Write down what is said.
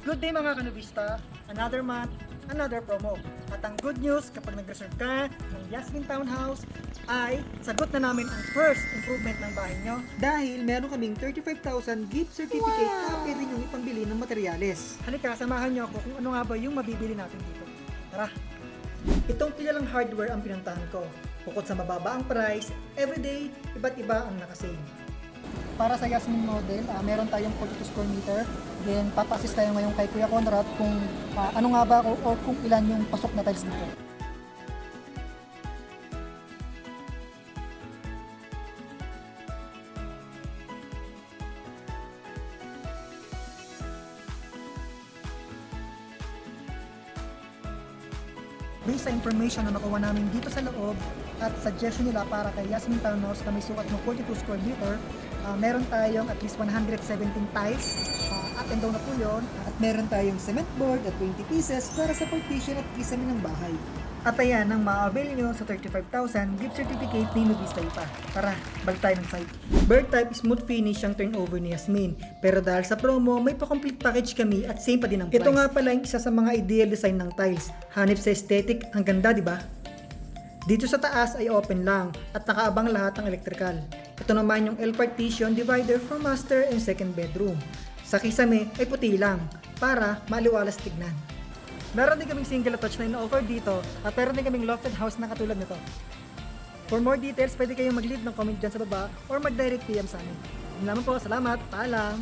Good day mga kanubista! Another month, another promo. At ang good news, kapag nag-reserve ka ng Yasmin Townhouse, ay sagot na namin ang first improvement ng bahay nyo. Dahil meron kaming 35,000 gift certificate na pwede nyo ipambili ng materyales. Halika, samahan nyo ako kung ano nga ba yung mabibili natin dito. Tara! Itong kilalang hardware ang pinuntahan ko. Bukod sa mababa ang price, everyday, iba't iba ang nakasave. Para sa Yasmin model, meron tayong 42 square meter. Then, papa-assist tayo ngayon kay Kuya Conrad kung ano nga ba o kung ilan yung pasok na tiles dito. Based sa information na nakuha namin dito sa loob at suggestion nila para kay Yasmin Townhouse na may sukat ng 42 square meter, meron tayong at least 117 tiles, up and down na po yun, at meron tayong cement board at 20 pieces para sa partition at kisame ng bahay. At ayan ang ma-avail nyo sa 35,000 gift certificate ni Nubista pa. Tara, balik tayo ng site. Bird type smooth finish ang turnover ni Yasmin. Pero dahil sa promo, may pa-complete package kami at same pa din ang price. Ito nga pala yung isa sa mga ideal design ng tiles. Hanip sa aesthetic, ang ganda di ba? Dito sa taas ay open lang at nakaabang lahat ng electrical. Ito naman yung L partition divider for master and second bedroom. Sa kisame ay puti lang para maliwalas tignan. Meron din kaming single attached na ino-offer dito at meron din kaming lofted house na katulad nito. For more details, pwede kayong mag-leave ng comment dyan sa baba or mag-direct PM sa amin. Yun lamang po, salamat, paalam!